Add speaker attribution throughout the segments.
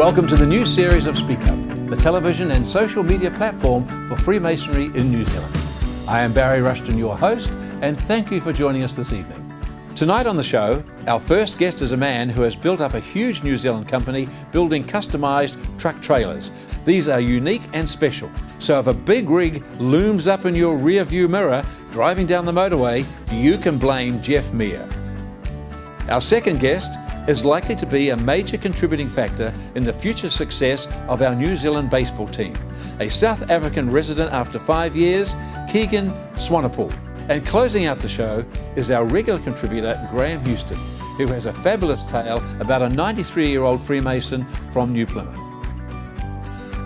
Speaker 1: Welcome to the new series of Speak Up, the television and social media platform for Freemasonry in New Zealand. I am Barry Rushton, your host, and thank you for joining us this evening. Tonight on the show, our first guest is a man who has built up a huge New Zealand company building customised truck trailers. These are unique and special. So if a big rig looms up in your rear view mirror driving down the motorway, you can blame Jeff Meir. Our second guest is likely to be a major contributing factor in the future success of our New Zealand baseball team. A South African resident after 5 years, Keegan Swanepoel. And closing out the show is our regular contributor, Graham Houston, who has a fabulous tale about a 93-year-old Freemason from New Plymouth.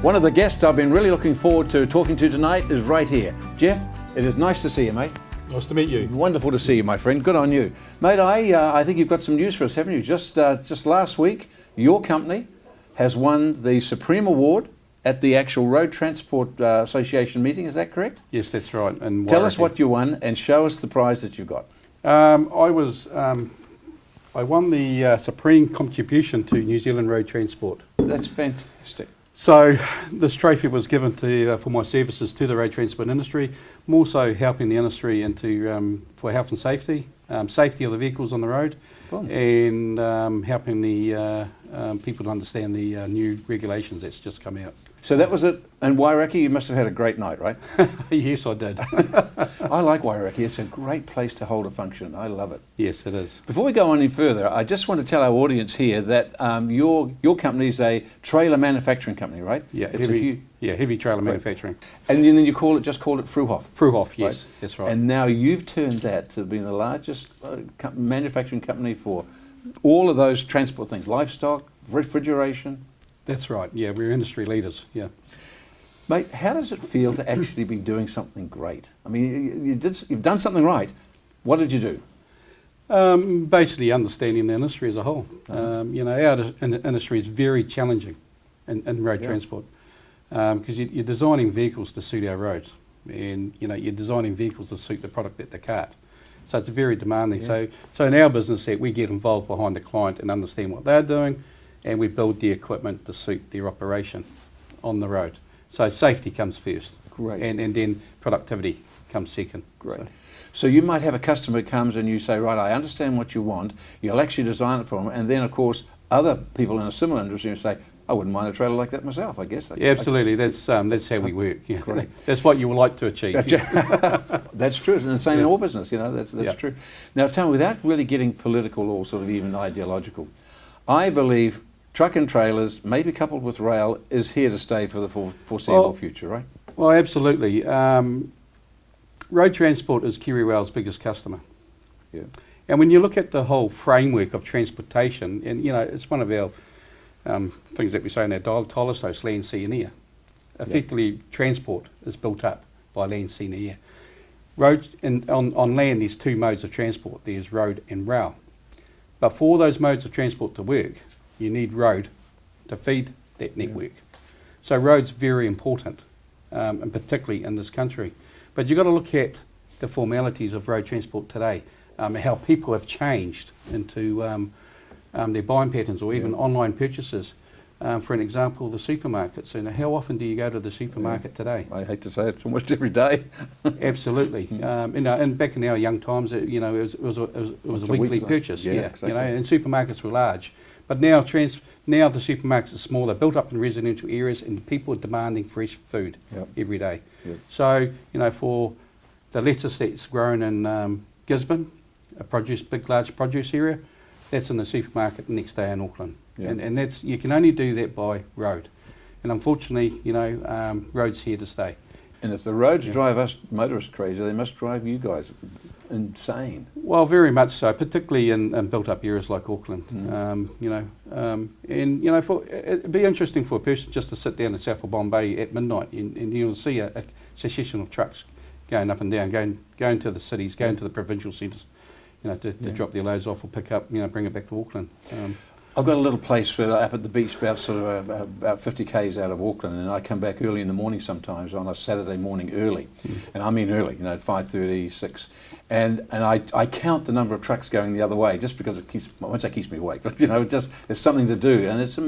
Speaker 1: One of the guests I've been really looking forward to talking to tonight is right here. Jeff, it is nice to see you, mate.
Speaker 2: Nice to meet you.
Speaker 1: Wonderful to see you, my friend. Good on you. Mate, I think you've got some news for us, haven't you? Just last week, your company has won the Supreme Award at the actual Road Transport Association meeting. Is that correct?
Speaker 2: Yes, that's right. And
Speaker 1: tell us what you won and show us the prize that you got.
Speaker 2: I won the Supreme Contribution to New Zealand Road Transport.
Speaker 1: That's fantastic.
Speaker 2: So this trophy was given to for my services to the road transport industry, more so helping the industry into for health and safety, safety of the vehicles on the road, and helping the people to understand the new regulations that's just come out.
Speaker 1: So that was it. And Wairaki, you must have had a great night, right?
Speaker 2: Yes, I did.
Speaker 1: I like Wairaki. It's a great place to hold a function. I love it.
Speaker 2: Yes, it is.
Speaker 1: Before we go any further, I just want to tell our audience here that your company is a trailer manufacturing company, right?
Speaker 2: Yeah,
Speaker 1: it's
Speaker 2: heavy trailer manufacturing.
Speaker 1: And then you call it Fruhoff.
Speaker 2: Fruhoff, yes,
Speaker 1: right?
Speaker 2: That's right.
Speaker 1: And now you've turned that to being the largest manufacturing company for all of those transport things, livestock, refrigeration.
Speaker 2: That's right, yeah, we're industry leaders, yeah.
Speaker 1: Mate, how does it feel to actually be doing something great? I mean, you've done something right. What did you do?
Speaker 2: Basically understanding the industry as a whole. Our industry is very challenging in road transport because you're designing vehicles to suit our roads, and you're designing vehicles to suit the product at the cart. So it's very demanding.
Speaker 1: Yeah.
Speaker 2: So in our business, we get involved behind the client and understand what they're doing, and we build the equipment to suit their operation on the road. So safety comes first.
Speaker 1: Great.
Speaker 2: And then productivity comes second.
Speaker 1: Great. So you might have a customer who comes and you say, right, I understand what you want. You'll actually design it for them. And then, of course, other people in a similar industry will say, I wouldn't mind a trailer like that myself, I guess.
Speaker 2: Yeah, absolutely. That's how we work. Yeah.
Speaker 1: Great.
Speaker 2: That's what you would like to achieve.
Speaker 1: That's true. And the same in all business, that's true. Now, tell me, without really getting political or sort of even ideological, I believe truck and trailers, maybe coupled with rail, is here to stay for the foreseeable future, right?
Speaker 2: Well, absolutely. Road transport is KiwiRail's biggest customer.
Speaker 1: Yeah.
Speaker 2: And when you look at the whole framework of transportation, and it's one of our things that we say in our Tolostos, land, sea and air. Effectively, transport is built up by land, sea and air. On land, there's two modes of transport. There's road and rail. But for those modes of transport to work, you need road to feed that network. So road's very important, and particularly in this country. But you've got to look at the formalities of road transport today, how people have changed into their buying patterns or even online purchases. For an example, the supermarkets. And how often do you go to the supermarket today?
Speaker 1: I hate to say it, it's almost every day.
Speaker 2: Absolutely. And back in our young times, it was a weekly purchase.
Speaker 1: Exactly.
Speaker 2: And supermarkets were large. But now the supermarkets are small. They're built up in residential areas, and people are demanding fresh food every day. Yep. So for the lettuce that's grown in Gisborne, big large produce area, that's in the supermarket the next day in Auckland. Yep. And that's you can only do that by road. And unfortunately, road's here to stay.
Speaker 1: And if the roads drive us motorists crazy, they must drive you guys insane.
Speaker 2: Well, very much so, particularly in built-up areas like Auckland. It'd be interesting for a person just to sit down in South of Bombay at midnight, and you'll see a succession of trucks going up and down, going to the cities, going to the provincial centres, to drop their loads off or pick up, bring it back to Auckland.
Speaker 1: I've got a little place up at the beach about 50 k's out of Auckland, and I come back early in the morning sometimes on a Saturday morning early, and I mean early, 5:30, 6, and I count the number of trucks going the other way just because it keeps me awake. But it's something to do, and it's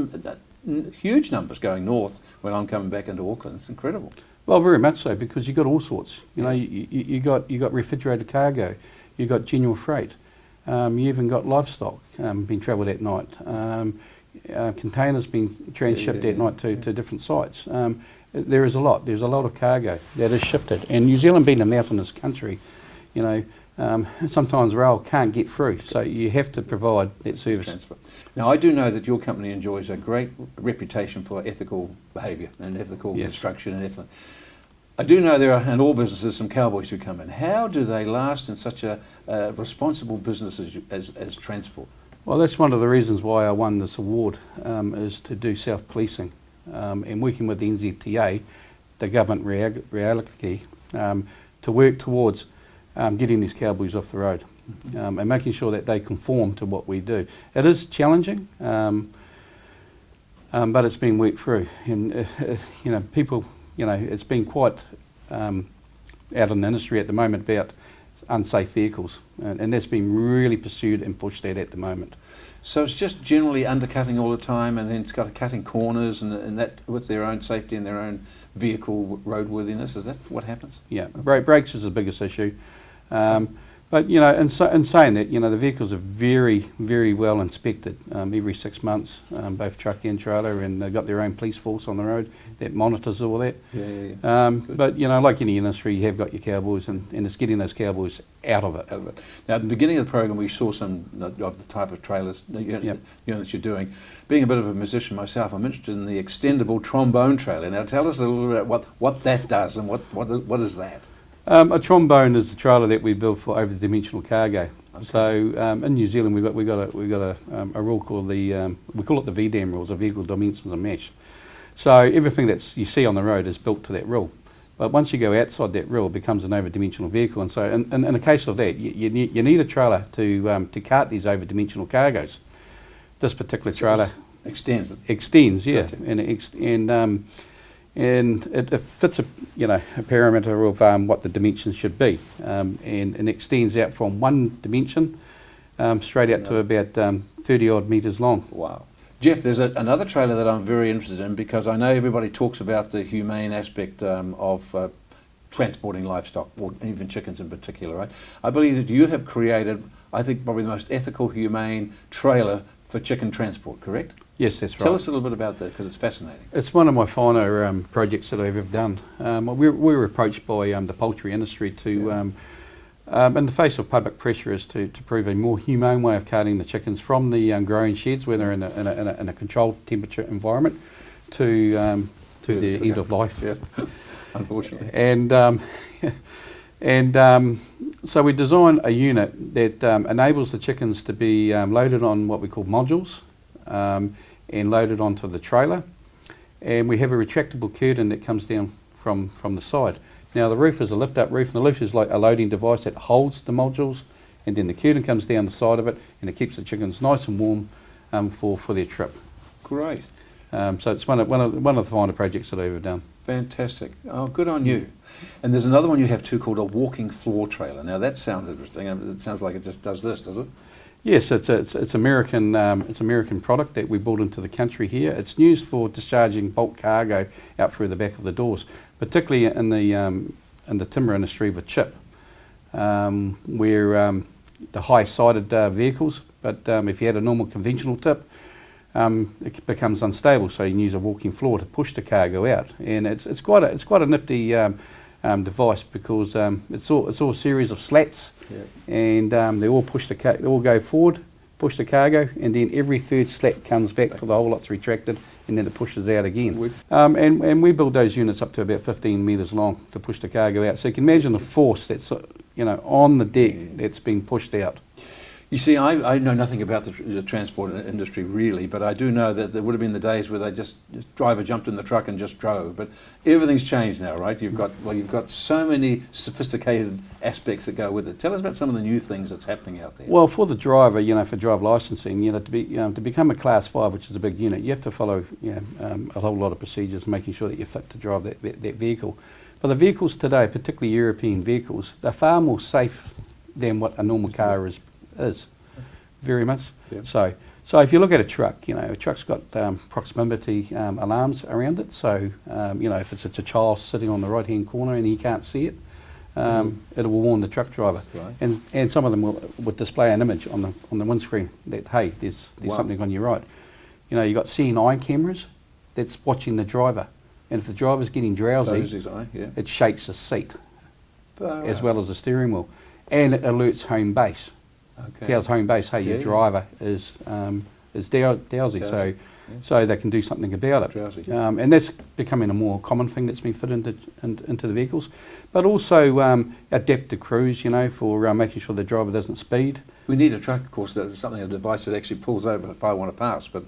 Speaker 1: huge numbers going north when I'm coming back into Auckland. It's incredible.
Speaker 2: Well, very much so, because you've got all sorts. You got refrigerated cargo, you got general freight. You even got livestock being travelled at night. Containers being transshipped at night to different sites. There is a lot. There's a lot of cargo that is shifted. And New Zealand being a mountainous country, sometimes rail can't get through. So you have to provide that service.
Speaker 1: Transfer. Now, I do know that your company enjoys a great reputation for ethical behaviour and ethical construction and everything. I do know there are, in all businesses, some cowboys who come in. How do they last in such a responsible business as transport?
Speaker 2: Well, that's one of the reasons why I won this award, is to do self-policing and working with the NZTA, the government reality, to work towards getting these cowboys off the road and making sure that they conform to what we do. It is challenging, but it's been worked through. And, people... it's been quite out in the industry at the moment about unsafe vehicles, and that's been really pursued and pushed at the moment.
Speaker 1: So it's just generally undercutting all the time, and then it's got cutting corners and that with their own safety and their own vehicle roadworthiness. Is that what happens? Yeah,
Speaker 2: brakes is the biggest issue. But in saying that, the vehicles are very, very well inspected every 6 months, both truck and trailer, and they've got their own police force on the road that monitors all that. But like any industry, you have got your cowboys, and it's getting those cowboys out of it.
Speaker 1: Now, at the beginning of the program, we saw some of the type of trailers that you're doing. Being a bit of a musician myself, I'm interested in the extendable trombone trailer. Now, tell us a little bit about what that does and what is that?
Speaker 2: A trombone is the trailer that we build for over-dimensional cargo. Okay. So in New Zealand we got a rule called we call it the VDAM rules, the Vehicle Dimensions and Mesh. So everything that you see on the road is built to that rule. But once you go outside that rule, it becomes an over-dimensional vehicle. And so in a case of that, you need a trailer to cart these over-dimensional cargoes. This particular trailer
Speaker 1: extends,
Speaker 2: yeah, gotcha. And it fits a parameter of what the dimensions should be, and it extends out from one dimension straight out to about 30 odd metres long.
Speaker 1: Wow. Jeff, there's another trailer that I'm very interested in, because I know everybody talks about the humane aspect of transporting livestock, or even chickens in particular, right? I believe that you have created, I think, probably the most ethical, humane trailer for chicken transport, correct?
Speaker 2: Yes, that's right.
Speaker 1: Tell us a little bit about that, because it's fascinating.
Speaker 2: It's one of my finer projects that I've ever done. We were approached by the poultry industry to, in the face of public pressure, is to prove a more humane way of carting the chickens from the growing sheds, where they're in a controlled temperature environment, to the end of life.
Speaker 1: Yeah. Unfortunately.
Speaker 2: And so we designed a unit that enables the chickens to be loaded on what we call modules, and loaded onto the trailer. And we have a retractable curtain that comes down from the side. Now the roof is a lift-up roof, and the roof is like a loading device that holds the modules, and then the curtain comes down the side of it, and it keeps the chickens nice and warm for their trip.
Speaker 1: Great.
Speaker 2: So it's one of the finer projects that I've ever done.
Speaker 1: Fantastic. Oh, good on you. And there's another one you have too, called a walking floor trailer. Now that sounds interesting. It sounds like it just does this, does it?
Speaker 2: Yes, it's American. It's American product that we brought into the country here. It's used for discharging bulk cargo out through the back of the doors, particularly in the timber industry with chip, where the high-sided vehicles. But if you had a normal conventional tip, it becomes unstable. So you can use a walking floor to push the cargo out, and it's quite a nifty device, because it's all a series of slats, and they all go forward, push the cargo, and then every third slat comes back till the whole lot's retracted, and then it pushes out again. And we build those units up to about 15 metres long to push the cargo out. So you can imagine the force that's on the deck that's being pushed out.
Speaker 1: You see, I know nothing about the transport industry really, but I do know that there would have been the days where they just driver jumped in the truck and just drove. But everything's changed now, right? You've got so many sophisticated aspects that go with it. Tell us about some of the new things that's happening out there.
Speaker 2: Well, for the driver, for drive licensing, to become a Class 5, which is a big unit, you have to follow a whole lot of procedures, making sure that you're fit to drive that vehicle. But the vehicles today, particularly European vehicles, they're far more safe than what a normal car is very much.
Speaker 1: Yep.
Speaker 2: So if you look at a truck, a truck's got proximity alarms around it. So if it's a child sitting on the right hand corner and he can't see it, it will warn the truck driver. Right. And some of them will display an image on the windscreen that, hey, there's something on your right. You've got seeing eye cameras that's watching the driver, and if the driver's getting drowsy, it shakes the seat as well as the steering wheel, and it alerts home base. Okay. Tells home base, hey, your driver is drowsy, so they can do something about it. And that's becoming a more common thing that's been fit into the vehicles. But also adaptive cruise, for making sure the driver doesn't speed.
Speaker 1: We need a truck, of course, a device that actually pulls over if I want to pass. But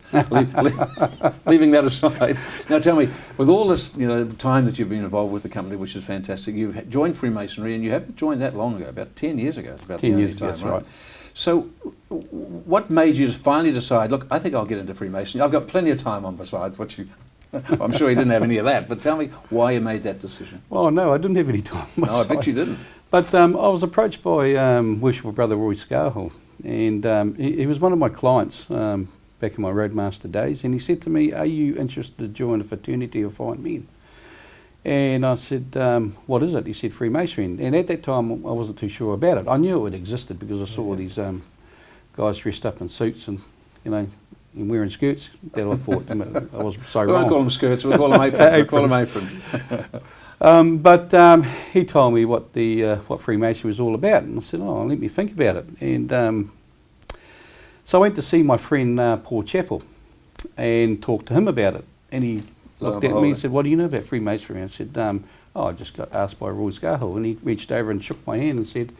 Speaker 1: leaving that aside, now tell me, with all this, time that you've been involved with the company, which is fantastic, you've joined Freemasonry, and you haven't joined that long ago, about 10 years ago. It's about
Speaker 2: 10 years ago, that's right.
Speaker 1: So what made you finally decide, look, I think I'll get into Freemasonry. I've got plenty of time on besides what you... I'm sure you didn't have any of that, but tell me why you made that decision.
Speaker 2: Oh, no, I didn't have any time.
Speaker 1: No, I bet you didn't.
Speaker 2: But I was approached by worshipful brother Roy Scarhill, and he was one of my clients back in my Roadmaster days, and he said to me, are you interested to join a fraternity of fine men? And I said, what is it? He said, Freemasonry. And at that time, I wasn't too sure about it. I knew it existed because I saw these guys dressed up in suits and, and wearing skirts. That I thought, I was so wrong.
Speaker 1: We won't call them skirts, we'll call them aprons. We'll call them aprons.
Speaker 2: But he told me what Freemasonry was all about. And I said, let me think about it. And so I went to see my friend Paul Chappell and talked to him about it. And he looked at me and said, what do you know about Freemasonry? And I said, I just got asked by Roy Scarhill, and he reached over and shook my hand and said,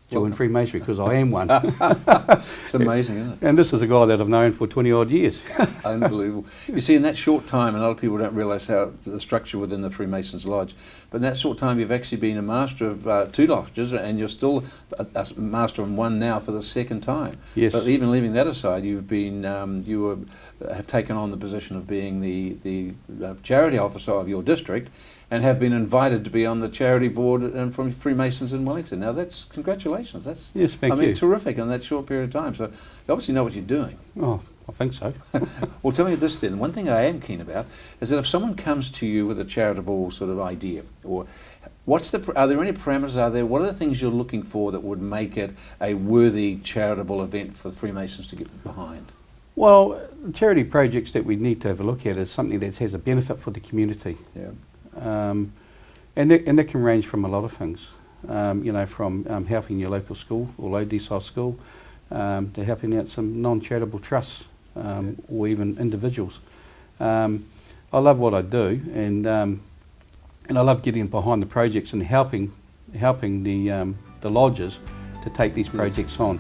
Speaker 2: join Freemasonry, because I am one.
Speaker 1: It's amazing, isn't it?
Speaker 2: And this is a guy that I've known for 20 odd years.
Speaker 1: Unbelievable. You see, in that short time, and a lot of people don't realise how the structure within the Freemasons Lodge, but in that short time you've actually been a master of 2 lodges, and you're still a master of 1 now for the 2nd time.
Speaker 2: Yes.
Speaker 1: But even leaving that aside, you've been, have taken on the position of being the charity officer of your district, and have been invited to be on the charity board and from Freemasons in Wellington. Now that's, congratulations. That's,
Speaker 2: yes, thank you.
Speaker 1: Terrific in that short period of time. So you obviously know what you're doing.
Speaker 2: Oh, I think so.
Speaker 1: Well, tell me this then. One thing I am keen about is that if someone comes to you with a charitable sort of idea, or are there any parameters, what are the things you're looking for that would make it a worthy charitable event for the Freemasons to get behind?
Speaker 2: Well, the charity projects that we need to have a look at is something that has a benefit for the community.
Speaker 1: Yeah.
Speaker 2: And that can range from a lot of things, from helping your local school or low decile school to helping out some non-charitable trusts or even individuals. I love what I do, and I love getting behind the projects and helping the lodges to take these projects on.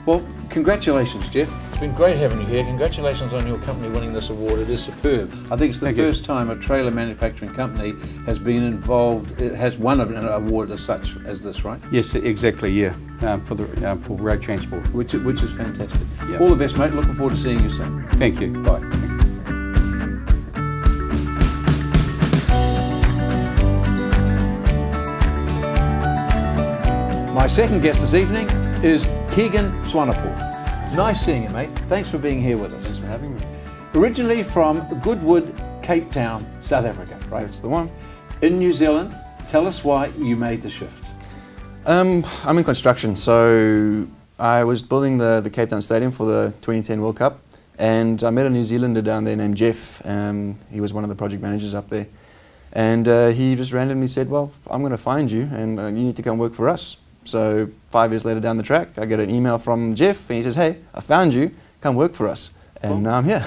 Speaker 1: Well, congratulations, Jeff. It's been great having you here. Congratulations on your company winning this award. It is superb. I think it's the first time a trailer manufacturing company has been involved, it has won an award as such as this, right?
Speaker 2: Yes, exactly, yeah, for road transport.
Speaker 1: Which is fantastic.
Speaker 2: Yeah.
Speaker 1: All the best, mate. Looking forward to seeing you soon.
Speaker 2: Thank you.
Speaker 1: Bye. My second guest this evening is Keegan Swanepoel. It's nice seeing you, mate. Thanks for being here with us.
Speaker 3: Thanks for having me.
Speaker 1: Originally from Goodwood, Cape Town, South Africa, right?
Speaker 3: That's the one.
Speaker 1: In New Zealand, tell us why you made the shift.
Speaker 3: I'm in construction, so I was building the Cape Town Stadium for the 2010 World Cup, and I met a New Zealander down there named Jeff. He was one of the project managers up there, and he just randomly said, well, I'm going to find you, and you need to come work for us. So 5 years later down the track, I get an email from Jeff, and he says, hey, I found you, come work for us. And now I'm here.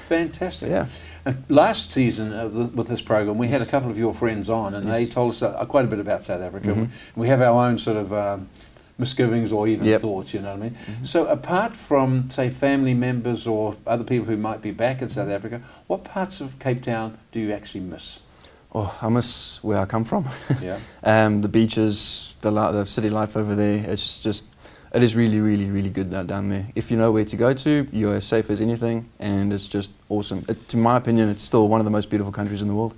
Speaker 1: Fantastic.
Speaker 3: Yeah.
Speaker 1: And last season with this program, we had a couple of your friends on, and they told us quite a bit about South Africa. We have our own sort of misgivings or even
Speaker 3: Yep.
Speaker 1: thoughts, you know what I mean? So apart from, say, family members or other people who might be back in South Africa, what parts of Cape Town do you actually miss?
Speaker 3: Oh, I miss where I come from.
Speaker 1: Yeah.
Speaker 3: The beaches, the city life over there. It is really, really, really good down there. If you know where to go to, you're as safe as anything, and it's just awesome. To my opinion, it's still one of the most beautiful countries in the world.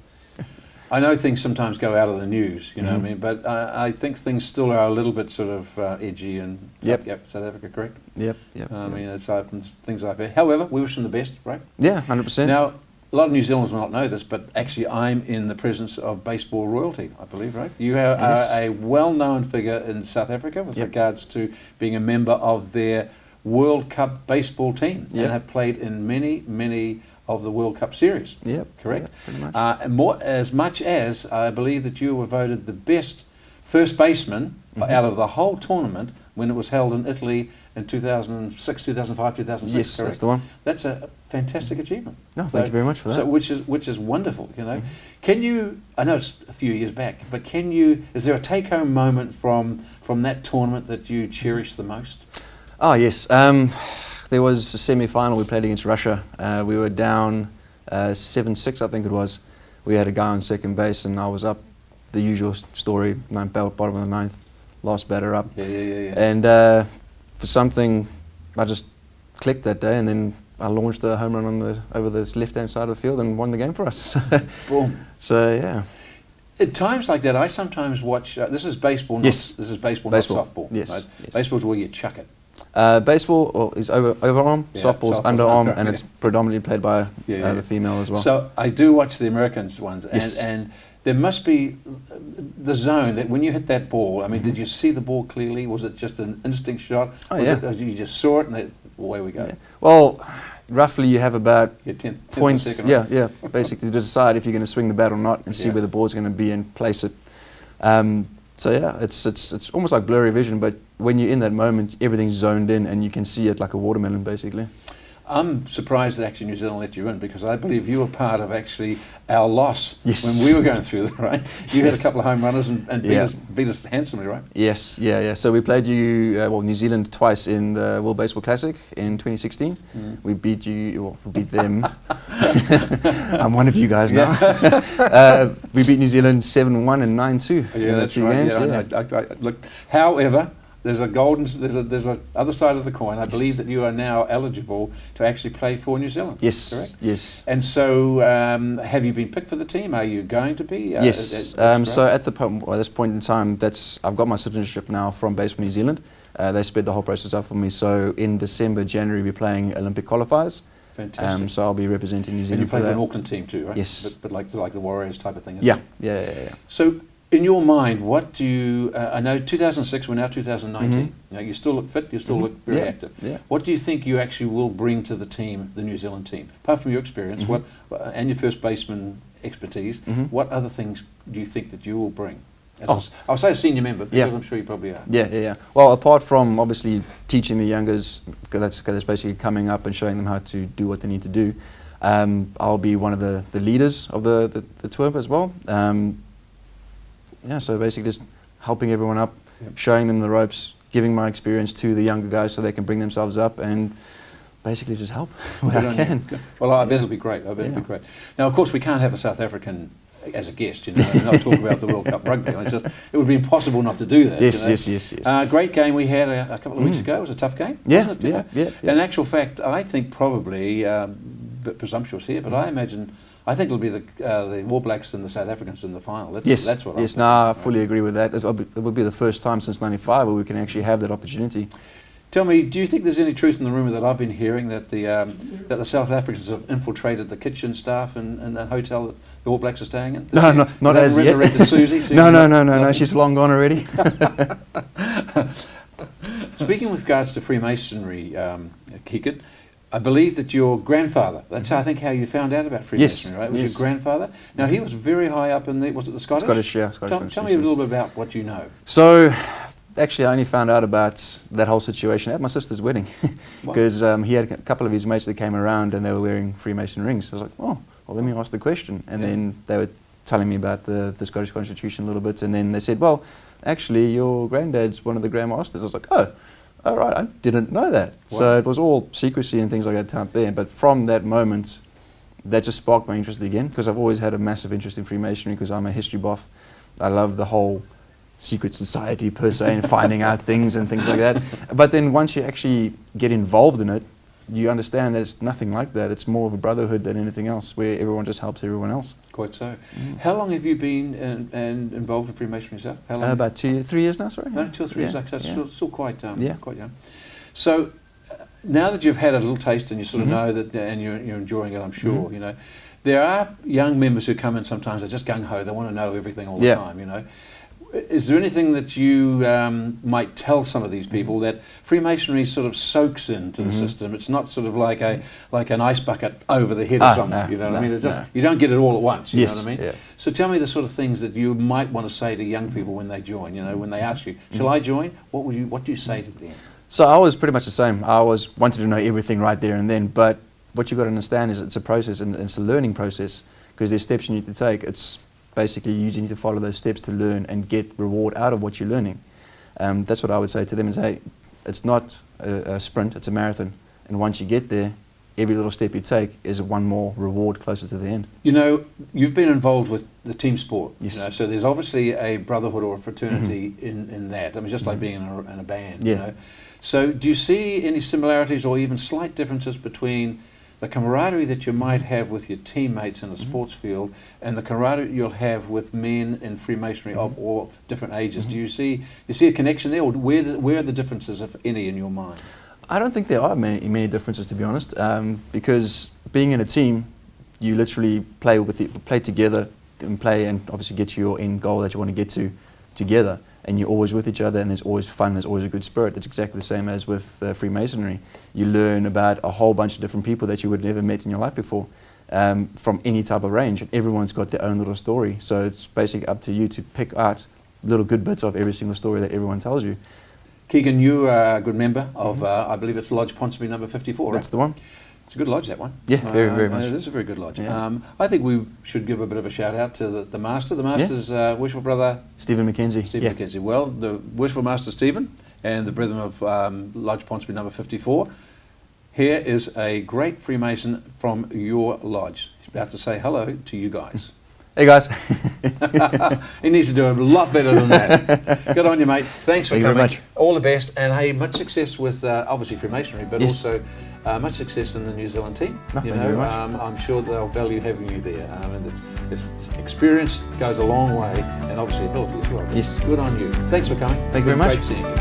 Speaker 1: I know things sometimes go out of the news, you know what I
Speaker 3: Mhm.
Speaker 1: mean, but I think things still are a little bit sort of edgy in
Speaker 3: Yep.
Speaker 1: South Africa, correct?
Speaker 3: Yep.
Speaker 1: I mean, it's happens, things like that. However, we wish them the best, right?
Speaker 3: Yeah, 100%.
Speaker 1: Now, a lot of New Zealanders will not know this, but actually I'm in the presence of baseball royalty, I believe, right? You are
Speaker 3: Yes.
Speaker 1: a well-known figure in South Africa with
Speaker 3: Yep.
Speaker 1: regards to being a member of their World Cup baseball team
Speaker 3: Yep.
Speaker 1: and have played in many, many of the World Cup series.
Speaker 3: Yep.
Speaker 1: Correct?
Speaker 3: Yep, pretty much.
Speaker 1: And more, as much as I believe that you were voted the best first baseman
Speaker 3: Mhm.
Speaker 1: out of the whole tournament when it was held in Italy in 2006, 2005, 2006.
Speaker 3: Yes,
Speaker 1: correct?
Speaker 3: that's the one.
Speaker 1: That's a fantastic achievement.
Speaker 3: No, thank you very much for that.
Speaker 1: So, which is wonderful, you know.
Speaker 3: Mhm.
Speaker 1: Can you? I know it's a few years back, but can you? Is there a take-home moment from that tournament that you cherish the most?
Speaker 3: Oh, yes. There was a semi-final we played against Russia. We were down 7-6, I think it was. We had a guy on second base, and I was up. The usual story, bottom of the ninth, last batter up.
Speaker 1: Yeah.
Speaker 3: And for something, I just clicked that day, and then I launched a home run over this left-hand side of the field and won the game for us.
Speaker 1: Boom.
Speaker 3: So yeah.
Speaker 1: At times like that, I sometimes watch. This is baseball.
Speaker 3: Yes.
Speaker 1: This is baseball,
Speaker 3: Baseball.
Speaker 1: not softball.
Speaker 3: Yes,
Speaker 1: Right?
Speaker 3: yes.
Speaker 1: Baseball's where you chuck it.
Speaker 3: Baseball is overarm,
Speaker 1: Yeah,
Speaker 3: softball's
Speaker 1: softball's
Speaker 3: underarm,
Speaker 1: under,
Speaker 3: and
Speaker 1: yeah.
Speaker 3: it's predominantly played by
Speaker 1: Yeah.
Speaker 3: the female as well.
Speaker 1: So I do watch the Americans ones, and,
Speaker 3: Yes.
Speaker 1: and there must be the zone that when you hit that ball. I mean, did you see the ball clearly? Was it just an instinct shot?
Speaker 3: Oh,
Speaker 1: Was
Speaker 3: yeah.
Speaker 1: it, or you just saw it and away we go?
Speaker 3: Yeah. Well, roughly you have about
Speaker 1: Your 10th
Speaker 3: points.
Speaker 1: second,
Speaker 3: Yeah,
Speaker 1: right?
Speaker 3: yeah. Basically to decide if you're going to swing the bat or not, and see
Speaker 1: Yeah.
Speaker 3: where the ball's going to be and place it. So yeah, it's almost like blurry vision, but when you're in that moment, everything's zoned in, and you can see it like a watermelon, basically.
Speaker 1: I'm surprised that actually New Zealand let you in, because I believe you were part of actually our loss
Speaker 3: Yes.
Speaker 1: when we were going through that, right? You had a
Speaker 3: Yes.
Speaker 1: couple of home runners and
Speaker 3: Yeah.
Speaker 1: beat us handsomely, right?
Speaker 3: Yes, yeah. So we played New Zealand twice in the World Baseball Classic in 2016. We beat we beat them. I'm one of you guys now. We beat New Zealand 7-1 and 9-2 in the
Speaker 1: That's
Speaker 3: two
Speaker 1: right.
Speaker 3: games.
Speaker 1: Yeah, look, however, there's a other side of the coin. I believe that you are now eligible to actually play for New Zealand.
Speaker 3: Yes,
Speaker 1: correct.
Speaker 3: yes.
Speaker 1: And so, have you been picked for the team? Are you going to be?
Speaker 3: Yes.
Speaker 1: that's
Speaker 3: So
Speaker 1: great.
Speaker 3: at this point in time, I've got my citizenship now from Baseball New Zealand. They sped the whole process up for me. So in December, January, we're playing Olympic qualifiers.
Speaker 1: Fantastic.
Speaker 3: So I'll be representing New
Speaker 1: And
Speaker 3: Zealand
Speaker 1: you play
Speaker 3: for
Speaker 1: for
Speaker 3: that.
Speaker 1: an Auckland team too, right?
Speaker 3: Yes.
Speaker 1: But like the Warriors type of thing. Isn't
Speaker 3: Yeah,
Speaker 1: it?
Speaker 3: yeah.
Speaker 1: So, in your mind, what do you? I know 2006. We're now 2019.
Speaker 3: Mhm.
Speaker 1: You know, you still look fit. You still
Speaker 3: Mhm.
Speaker 1: look very
Speaker 3: Yeah,
Speaker 1: active.
Speaker 3: yeah.
Speaker 1: What do you think you actually will bring to the team, the New Zealand team, apart from your experience,
Speaker 3: Mhm.
Speaker 1: and your first baseman expertise?
Speaker 3: Mhm.
Speaker 1: What other things do you think that you will bring?
Speaker 3: Oh.
Speaker 1: I'll say a senior member, because
Speaker 3: Yeah.
Speaker 1: I'm sure you probably are.
Speaker 3: Yeah. Well, apart from obviously teaching the youngers, because that's basically coming up and showing them how to do what they need to do, I'll be one of the leaders of the tour as well. So basically just helping everyone up,
Speaker 1: Yep.
Speaker 3: showing them the ropes, giving my experience to the younger guys so they can bring themselves up, and basically just help where
Speaker 1: Good
Speaker 3: I
Speaker 1: on you.
Speaker 3: can.
Speaker 1: Good. Well, I bet it'll be great. I bet it'll be
Speaker 3: Yeah.
Speaker 1: great. Now, of course, we can't have a South African as a guest, you know, and not talk about the World Cup rugby. It would be impossible not to do that.
Speaker 3: Yes,
Speaker 1: you know.
Speaker 3: yes.
Speaker 1: Great game we had a couple of weeks
Speaker 3: Mm.
Speaker 1: ago. It was a tough game.
Speaker 3: Yeah,
Speaker 1: wasn't it, you know?
Speaker 3: yeah.
Speaker 1: In actual fact, I think probably, a bit presumptuous here, but I think it'll be the All Blacks and the South Africans in the final. That's what
Speaker 3: yes.
Speaker 1: I'm
Speaker 3: No, I
Speaker 1: thinking,
Speaker 3: fully agree with that. It would be the first time since '95 where we can actually have that opportunity.
Speaker 1: Tell me, do you think there's any truth in the rumour that I've been hearing that the South Africans have infiltrated the kitchen staff in the hotel that the All Blacks are staying in?
Speaker 3: No, not
Speaker 1: They
Speaker 3: as yet.
Speaker 1: resurrected Susie?
Speaker 3: No. She's long gone already.
Speaker 1: Speaking with regards to Freemasonry, Keegan, I believe that your grandfather, that's I think how you found out about Freemasonry, right? It was
Speaker 3: yes.
Speaker 1: your grandfather? Now, he was very high up in was it the Scottish?
Speaker 3: Scottish, yeah.
Speaker 1: Tell me a little bit about what you know.
Speaker 3: So, actually, I only found out about that whole situation at my sister's wedding, because he had a couple of his mates that came around and they were wearing Freemason rings. I was like, oh, well, let me ask the question. And then they were telling me about the Scottish Constitution a little bit, and then they said, well, actually, your granddad's one of the Grand Masters. I was like, oh, all right, I didn't know that.
Speaker 2: Wow.
Speaker 3: So it was all secrecy and things like that out there. But from that moment, that just sparked my interest again, because I've always had a massive interest in Freemasonry because I'm a history buff. I love the whole secret society per se and finding out things and things like that. But then once you actually get involved in it, you understand that it's nothing like that. It's more of a brotherhood than anything else, where everyone just helps everyone else.
Speaker 1: Quite so. How long have you been involved in Freemasonry yourself? How long?
Speaker 3: About 3 years now, sorry.
Speaker 1: No, 2 or 3 years.
Speaker 3: Yeah,
Speaker 1: Okay, that's
Speaker 3: yeah.
Speaker 1: still quite
Speaker 3: Yeah.
Speaker 1: quite young. So now that you've had a little taste and you sort of
Speaker 3: Mhm.
Speaker 1: know that, and you're enjoying it, I'm sure. You know, there are young members who come in sometimes. They're just gung ho. They want to know everything all the
Speaker 3: Yeah.
Speaker 1: time. You know. Is there anything that you might tell some of these people that Freemasonry sort of soaks into the system? It's not sort of like an ice bucket over the head of someone.
Speaker 3: No,
Speaker 1: You know what I
Speaker 3: no,
Speaker 1: mean? It's just
Speaker 3: no.
Speaker 1: you don't get it all at once. You
Speaker 3: Yes,
Speaker 1: know what I mean?
Speaker 3: yeah.
Speaker 1: So tell me the sort of things that you might want to say to young people when they join. You know, when they ask you, "Shall I join?" What do you say to them?
Speaker 3: So I was pretty much the same. I always wanted to know everything right there and then, but what you've got to understand is it's a process, and it's a learning process, because there's steps you need to take. It's basically you need to follow those steps to learn and get reward out of what you're learning. That's what I would say to them is, hey, it's not a sprint, it's a marathon. And once you get there, every little step you take is one more reward closer to the end.
Speaker 1: You know, you've been involved with the team sport.
Speaker 3: Yes.
Speaker 1: You know, so there's obviously a brotherhood or a fraternity in that. I mean, just like being in a band.
Speaker 3: Yeah.
Speaker 1: You know. So do you see any similarities or even slight differences between the camaraderie that you might have with your teammates in the sports field and the camaraderie you'll have with men in Freemasonry of all different ages? Do you see a connection there, or where are the differences, if any, in your mind?
Speaker 3: I don't think there are many differences, to be honest, because being in a team, you literally play together and play and obviously get to your end goal that you want to get to together. And you're always with each other, and there's always fun, there's always a good spirit. It's exactly the same as with Freemasonry. You learn about a whole bunch of different people that you would never met in your life before, from any type of range, and everyone's got their own little story. So it's basically up to you to pick out little good bits of every single story that everyone tells you.
Speaker 1: Keegan, you are a good member of, I believe it's Lodge Ponsonby number 54, right?
Speaker 3: That's the one.
Speaker 1: It's a good lodge, that one.
Speaker 3: Yeah, very much.
Speaker 1: It is a very good lodge.
Speaker 3: Yeah.
Speaker 1: I think we should give a bit of a shout out to the master. The master's worshipful brother,
Speaker 3: Stephen McKenzie.
Speaker 1: Stephen McKenzie. Well, the worshipful master Stephen and the brethren of Lodge Ponsonby number 54. Here is a great Freemason from your lodge. He's about to say hello to you guys.
Speaker 3: Hey guys.
Speaker 1: He needs to do a lot better than that. Good on you, mate. Thanks for
Speaker 3: Thank you
Speaker 1: coming.
Speaker 3: very much.
Speaker 1: All the best, and hey, much success with obviously Freemasonry, but
Speaker 3: Yes.
Speaker 1: also much success in the New Zealand team.
Speaker 3: No, thank you very much.
Speaker 1: I'm sure they'll value having you there. And it's experience goes a long way, and obviously ability as well.
Speaker 3: Yes.
Speaker 1: Good on you. Thanks for coming.
Speaker 3: Thank you very much.
Speaker 1: Great seeing you.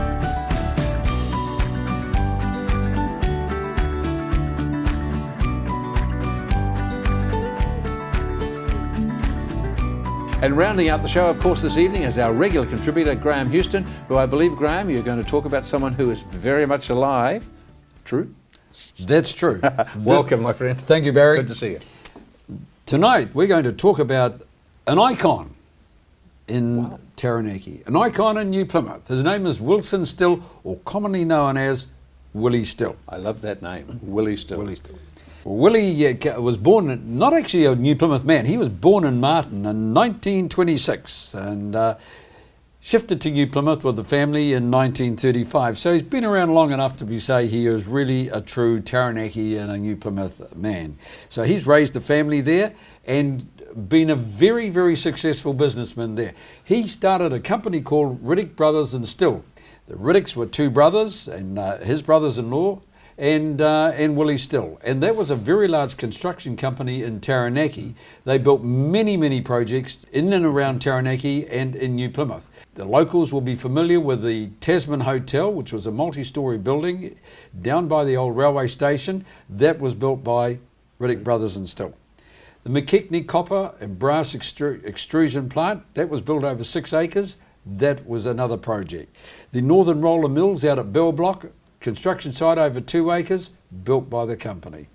Speaker 1: And rounding out the show, of course, this evening is our regular contributor, Graham Houston, who I believe, Graham, you're going to talk about someone who is very much alive. True?
Speaker 4: That's true.
Speaker 1: Welcome, my friend.
Speaker 4: Thank you, Barry.
Speaker 1: Good to see you.
Speaker 4: Tonight we're going to talk about an icon in Taranaki, an icon in New Plymouth. His name is Wilson Still, or commonly known as Willie Still.
Speaker 1: I love that name, Willie Still.
Speaker 4: Willie Still. Willie was born, not actually a New Plymouth man, he was born in Martin in 1926 and shifted to New Plymouth with the family in 1935. So he's been around long enough to say he is really a true Taranaki and a New Plymouth man. So he's raised a family there and been a very, very successful businessman there. He started a company called Riddick Brothers and Still. The Riddicks were two brothers and his brothers-in-law, and Willie Still. And that was a very large construction company in Taranaki. They built many, many projects in and around Taranaki and in New Plymouth. The locals will be familiar with the Tasman Hotel, which was a multi-storey building down by the old railway station. That was built by Riddick Brothers and Still. The McKechnie Copper and Brass Extrusion Plant, that was built over 6 acres. That was another project. The Northern Roller Mills out at Bell Block, construction site over 2 acres, built by the company.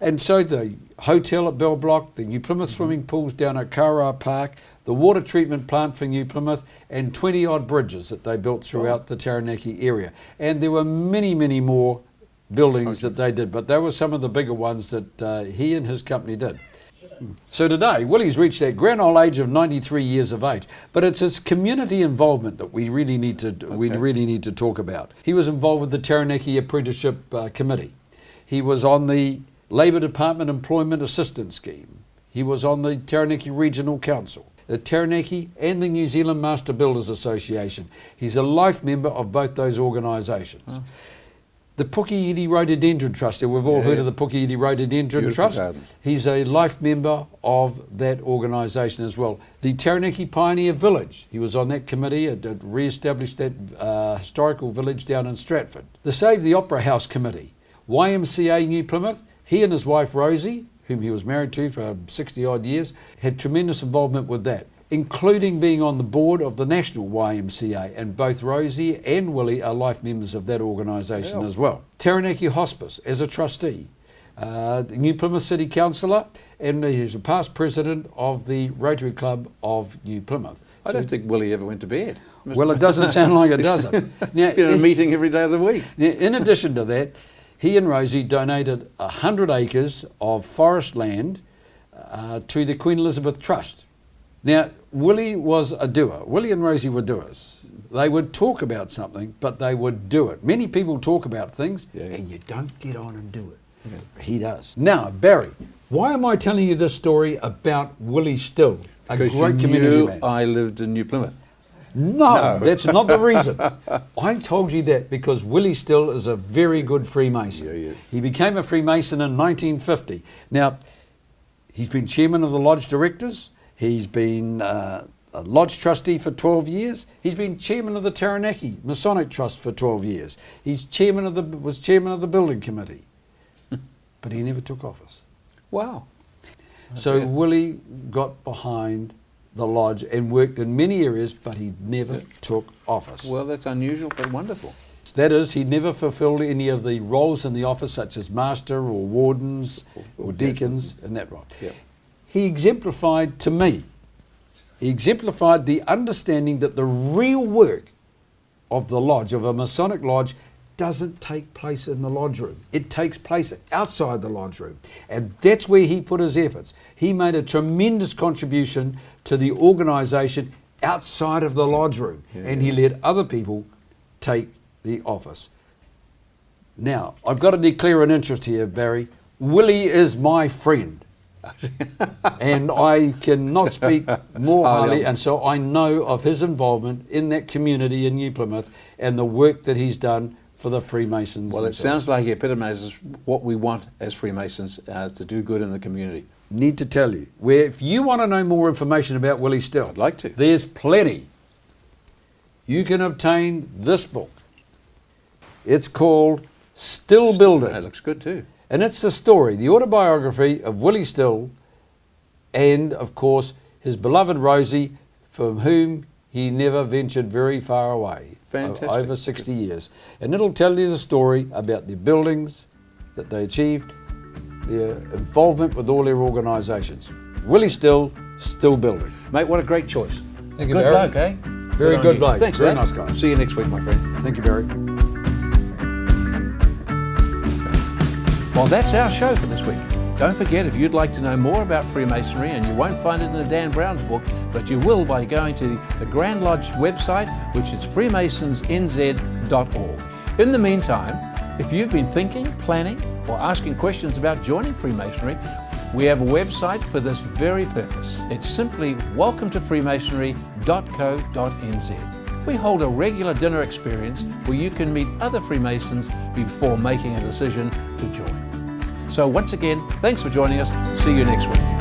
Speaker 4: And so the hotel at Bell Block, the New Plymouth swimming pools down at Kara Park, the water treatment plant for New Plymouth, and 20 odd bridges that they built throughout the Taranaki area. And there were many, many more buildings that they did, but they were some of the bigger ones that he and his company did. So today, Willie's reached that grand old age of 93 years of age, but it's his community involvement that we really need to talk about. He was involved with the Taranaki Apprenticeship Committee. He was on the Labour Department Employment Assistance Scheme. He was on the Taranaki Regional Council, the Taranaki and the New Zealand Master Builders Association. He's a life member of both those organisations. Oh. The Pukeiti Rhododendron Trust, we've all heard of the Pukeiti Rhododendron Trust.
Speaker 2: Gardens.
Speaker 4: He's a life member of that organisation as well. The Taranaki Pioneer Village, he was on that committee that re-established that historical village down in Stratford. The Save the Opera House Committee, YMCA New Plymouth, he and his wife Rosie, whom he was married to for 60 odd years, had tremendous involvement with that, including being on the board of the National YMCA, and both Rosie and Willie are life members of that organisation as well. Taranaki Hospice as a trustee, New Plymouth City Councillor, and he's a past president of the Rotary Club of New Plymouth.
Speaker 1: I don't think Willie ever went to bed.
Speaker 4: Well, it doesn't sound like it, does it? Now,
Speaker 1: been in a meeting every day of the week.
Speaker 4: Now, in addition to that, he and Rosie donated 100 acres of forest land to the Queen Elizabeth Trust. Now, Willie was a doer. Willie and Rosie were doers. They would talk about something, but they would do it. Many people talk about things, and you don't get on and do it. Yeah. He does. Now, Barry, why am I telling you this story about Willie Still, a great community man?
Speaker 1: I lived in New Plymouth.
Speaker 4: No, that's not the reason. I told you that because Willie Still is a very good Freemason.
Speaker 1: Yeah, he is.
Speaker 4: He became a Freemason in 1950. Now, he's been chairman of the Lodge Directors. He's been a Lodge trustee for 12 years. He's been chairman of the Taranaki Masonic Trust for 12 years. He's was chairman of the building committee. But he never took office.
Speaker 1: Wow.
Speaker 4: So Willie got behind the lodge and worked in many areas, but he never took office.
Speaker 1: Well, that's unusual but wonderful.
Speaker 4: That is, he never fulfilled any of the roles in the office, such as master or wardens or deacons and that right.
Speaker 1: Yep.
Speaker 4: He exemplified to me, he exemplified the understanding that the real work of the lodge, of a Masonic lodge, doesn't take place in the lodge room. It takes place outside the lodge room. And that's where he put his efforts. He made a tremendous contribution to the organisation outside of the lodge room. Yeah. And he let other people take the office. Now, I've got to declare an interest here, Barry. Willie is my friend. And I cannot speak more highly, and so I know of his involvement in that community in New Plymouth and the work that he's done for the Freemasons.
Speaker 1: Well, it sounds like he epitomizes what we want as Freemasons, to do good in the community.
Speaker 4: Need to tell you, if you want to know more information about Willie Still,
Speaker 1: I'd like to.
Speaker 4: There's plenty. You can obtain this book. It's called Still Building.
Speaker 1: That looks good too.
Speaker 4: And it's the story, the autobiography of Willie Still and, of course, his beloved Rosie, from whom he never ventured very far away.
Speaker 1: Fantastic.
Speaker 4: Over 60 years. And it'll tell you the story about the buildings that they achieved, their involvement with all their organisations. Willie Still Building.
Speaker 1: Mate, what a great choice.
Speaker 4: Thank you,
Speaker 1: Good
Speaker 4: Barry.
Speaker 1: bloke, eh?
Speaker 4: Very good bloke.
Speaker 1: Thanks,
Speaker 4: Very
Speaker 1: mate.
Speaker 4: nice guy.
Speaker 1: See you next week, my friend.
Speaker 4: Thank you, Barry.
Speaker 1: Well, that's our show for this week. Don't forget, if you'd like to know more about Freemasonry, and you won't find it in the Dan Brown's book, but you will by going to the Grand Lodge website, which is freemasonsnz.org. In the meantime, if you've been thinking, planning, or asking questions about joining Freemasonry, we have a website for this very purpose. It's simply welcometofreemasonry.co.nz. We hold a regular dinner experience where you can meet other Freemasons before making a decision to join. So once again, thanks for joining us. See you next week.